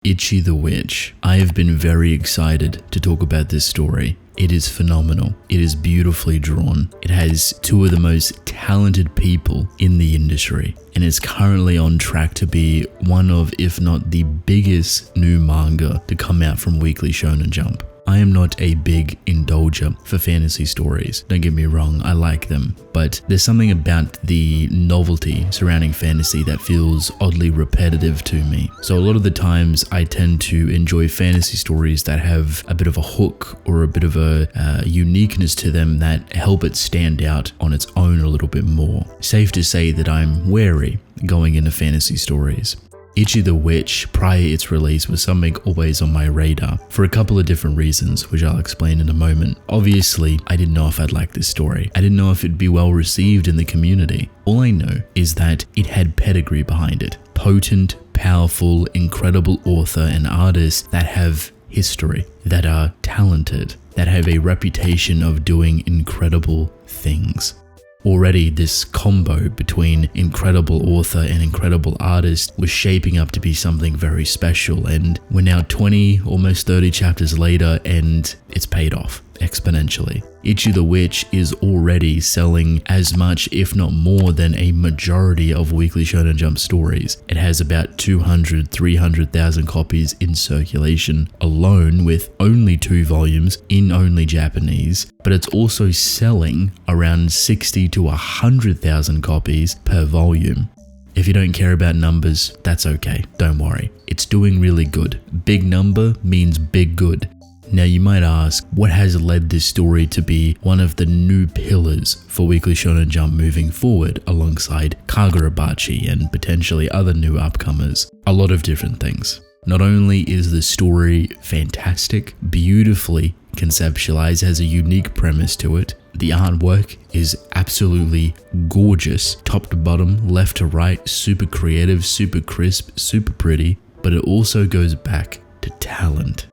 Ichi the Witch. I have been very excited to talk about this story. It is phenomenal. It is beautifully drawn. It has two of the most talented people in the industry and is currently on track to be one of, if not the biggest new manga to come out from Weekly Shonen Jump. I am not a big indulger for fantasy stories. Don't get me wrong, I like them, but there's something about the novelty surrounding fantasy that feels oddly repetitive to me. So a lot of the times I tend to enjoy fantasy stories that have a bit of a hook or a bit of a uniqueness to them that help it stand out on its own a little bit more. Safe to say that I'm wary going into fantasy stories. Ichi the Witch, prior to its release, was something always on my radar for a couple of different reasons, which I'll explain in a moment. Obviously, I didn't know if I'd like this story. I didn't know if it'd be well received in the community. All I know is that it had pedigree behind it. Potent, powerful, incredible author and artists that have history, that are talented, that have a reputation of doing incredible things. Already, this combo between incredible author and incredible artist was shaping up to be something very special, and we're now 20, almost 30 chapters later, and it's paid off exponentially. Ichi the Witch is already selling as much, if not more, than a majority of Weekly Shonen Jump stories. It has about 200,000-300,000 copies in circulation alone, with only 2 volumes in only Japanese, but it's also selling around 60,000 to 100,000 copies per volume. If you don't care about numbers, that's okay, don't worry. It's doing really good. Big number means big good. Now you might ask, what has led this story to be one of the new pillars for Weekly Shonen Jump moving forward alongside Kagurabachi and potentially other new upcomers? A lot of different things. Not only is the story fantastic, beautifully conceptualized, has a unique premise to it, the artwork is absolutely gorgeous, top to bottom, left to right, super creative, super crisp, super pretty, but it also goes back to talent.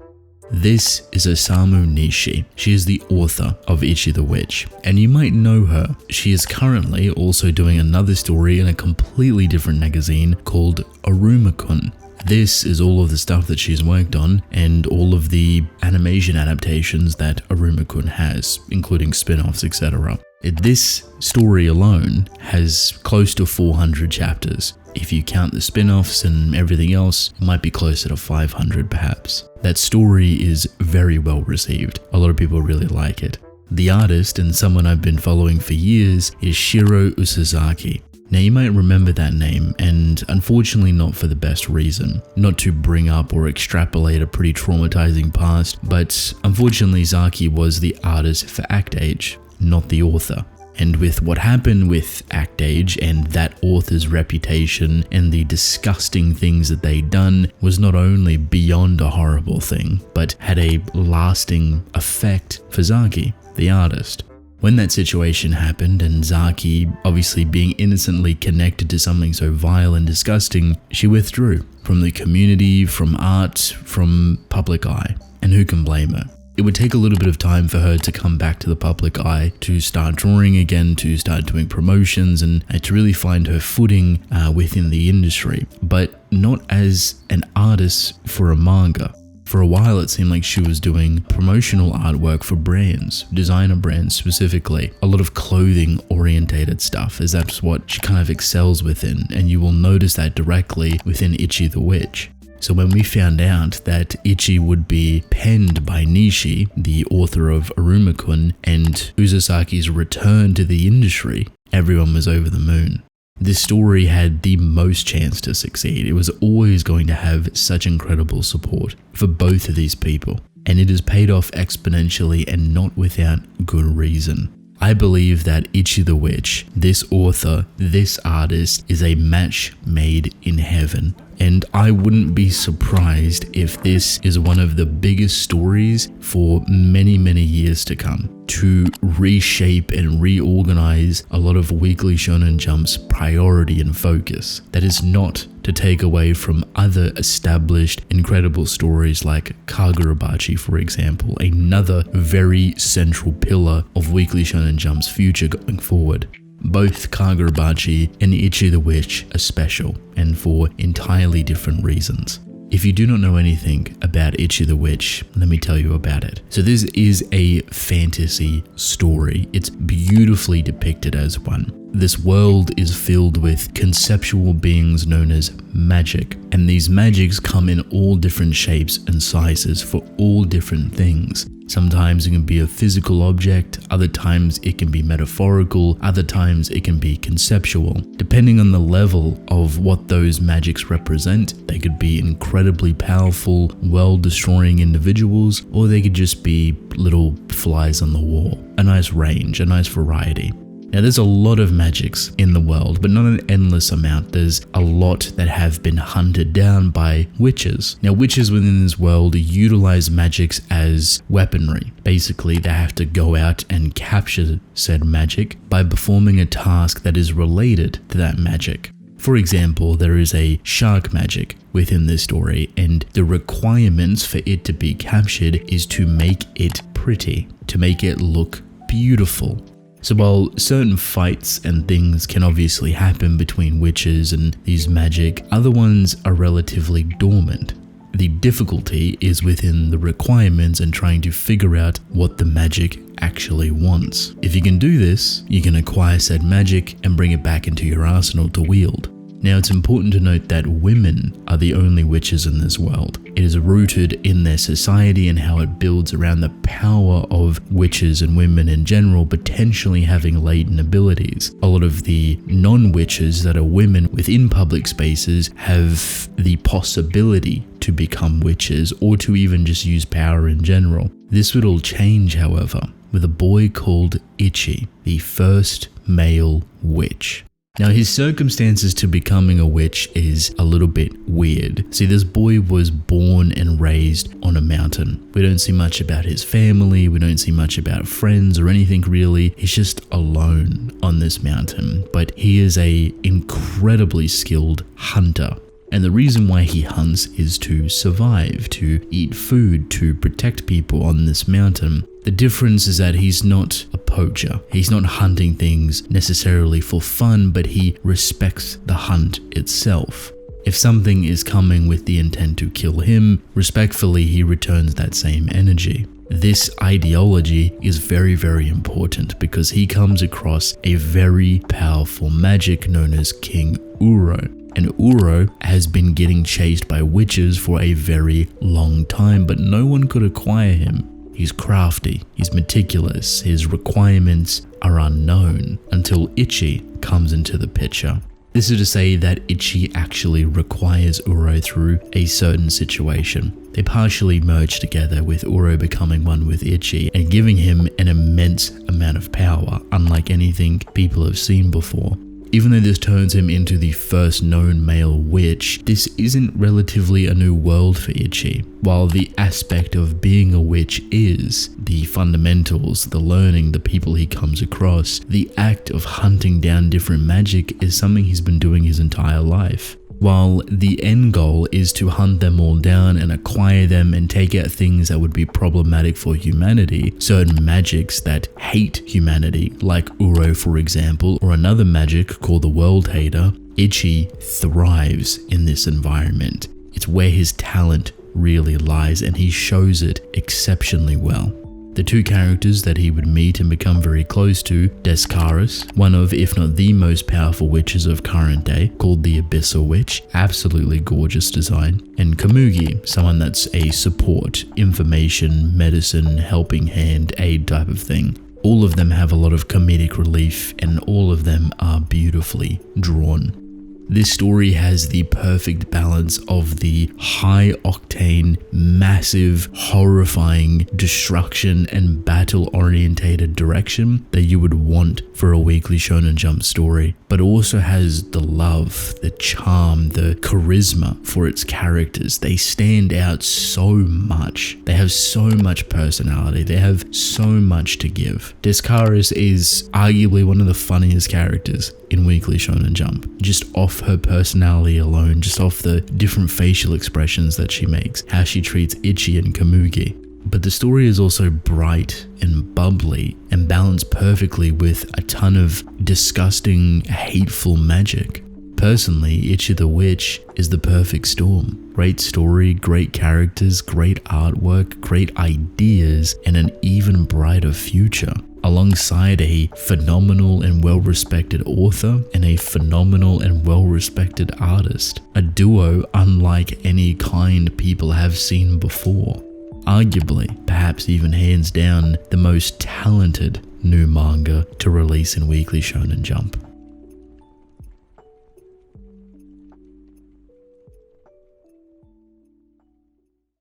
This is Osamu Nishi. She is the author of Ichi the Witch, and you might know her. She is currently also doing another story in a completely different magazine called Iruma-kun. This is all of the stuff that she's worked on and all of the animation adaptations that Iruma-kun has, including spin-offs, etc. This story alone has close to 400 chapters. If you count the spin-offs and everything else, it might be closer to 500 perhaps. That story is very well received. A lot of people really like it. The artist, and someone I've been following for years, is Shiro Usazaki. Now you might remember that name, and unfortunately not for the best reason. Not to bring up or extrapolate a pretty traumatizing past, but unfortunately Zaki was the artist for Act Age, not the author. And with what happened with Act Age and that author's reputation and the disgusting things that they'd done was not only beyond a horrible thing, but had a lasting effect for Zaki, the artist. When that situation happened, and Zaki obviously being innocently connected to something so vile and disgusting, she withdrew from the community, from art, from public eye. And who can blame her? It would take a little bit of time for her to come back to the public eye, to start drawing again, to start doing promotions, and to really find her footing within the industry, but not as an artist for a manga. For a while, it seemed like she was doing promotional artwork for brands, designer brands specifically, a lot of clothing orientated stuff, as that's what she kind of excels within, and you will notice that directly within Ichi the Witch. So when we found out that Ichi would be penned by Nishi, the author of Iruma-kun, and Uzasaki's return to the industry, everyone was over the moon. This story had the most chance to succeed. It was always going to have such incredible support for both of these people, and it has paid off exponentially and not without good reason. I believe that Ichi the Witch, this author, this artist, is a match made in heaven. And I wouldn't be surprised if this is one of the biggest stories for many, many years to come, to reshape and reorganize a lot of Weekly Shonen Jump's priority and focus. That is not to take away from other established incredible stories like Kagurabachi, for example, another very central pillar of Weekly Shonen Jump's future going forward. Both Kagurabachi and Ichi the Witch are special, and for entirely different reasons. If you do not know anything about Ichi the Witch, let me tell you about it. So this is a fantasy story. It's beautifully depicted as one. This world is filled with conceptual beings known as magic, and these magics come in all different shapes and sizes for all different things. Sometimes it can be a physical object, other times it can be metaphorical, other times it can be conceptual. Depending on the level of what those magics represent, they could be incredibly powerful, world-destroying individuals, or they could just be little flies on the wall. A nice range, a nice variety. Now there's a lot of magics in the world, but not an endless amount. There's a lot that have been hunted down by witches. Now witches within this world utilize magics as weaponry. Basically, they have to go out and capture said magic by performing a task that is related to that magic. For example, there is a shark magic within this story, and the requirements for it to be captured is to make it pretty, to make it look beautiful. So while certain fights and things can obviously happen between witches and these magic, other ones are relatively dormant. The difficulty is within the requirements and trying to figure out what the magic actually wants. If you can do this, you can acquire said magic and bring it back into your arsenal to wield. Now it's important to note that women are the only witches in this world. It is rooted in their society and how it builds around the power of witches and women in general potentially having latent abilities. A lot of the non-witches that are women within public spaces have the possibility to become witches or to even just use power in general. This would all change, however, with a boy called Ichi, the first male witch. Now his circumstances to becoming a witch is a little bit weird. See, this boy was born and raised on a mountain. We don't see much about his family, we don't see much about friends or anything really. He's just alone on this mountain, but he is a incredibly skilled hunter. And the reason why he hunts is to survive, to eat food, to protect people on this mountain. The difference is that he's not a poacher. He's not hunting things necessarily for fun, but he respects the hunt itself. If something is coming with the intent to kill him, respectfully he returns that same energy. This ideology is very, very important because he comes across a very powerful magic known as King Uro. And Uro has been getting chased by witches for a very long time, but no one could acquire him. He's crafty, he's meticulous, his requirements are unknown until Ichi comes into the picture. This is to say that Ichi actually requires Uro through a certain situation. They partially merge together with Uro becoming one with Ichi and giving him an immense amount of power, unlike anything people have seen before. Even though this turns him into the first known male witch, this isn't relatively a new world for Ichi. While the aspect of being a witch is the fundamentals, the learning, the people he comes across, the act of hunting down different magic is something he's been doing his entire life. While the end goal is to hunt them all down and acquire them and take out things that would be problematic for humanity, certain magics that hate humanity, like Uro for example, or another magic called the World Hater, Ichi thrives in this environment. It's where his talent really lies and he shows it exceptionally well. The two characters that he would meet and become very close to, Descaris, one of if not the most powerful witches of current day, called the Abyssal Witch, absolutely gorgeous design, and Komugi, someone that's a support, information, medicine, helping hand, aid type of thing. All of them have a lot of comedic relief and all of them are beautifully drawn. This story has the perfect balance of the high-octane, massive, horrifying destruction and battle-orientated direction that you would want for a weekly Shonen Jump story, but also has the love, the charm, the charisma for its characters. They stand out so much. They have so much personality. They have so much to give. Descaris is arguably one of the funniest characters in Weekly Shonen Jump, just off her personality alone, just off the different facial expressions that she makes, how she treats Ichi and Komugi. But the story is also bright and bubbly and balanced perfectly with a ton of disgusting, hateful magic. Personally, Ichi the Witch is the perfect storm. Great story, great characters, great artwork, great ideas, and an even brighter future. Alongside a phenomenal and well-respected author and a phenomenal and well-respected artist. A duo unlike any kind people have seen before. Arguably, perhaps even hands down, the most talented new manga to release in Weekly Shonen Jump.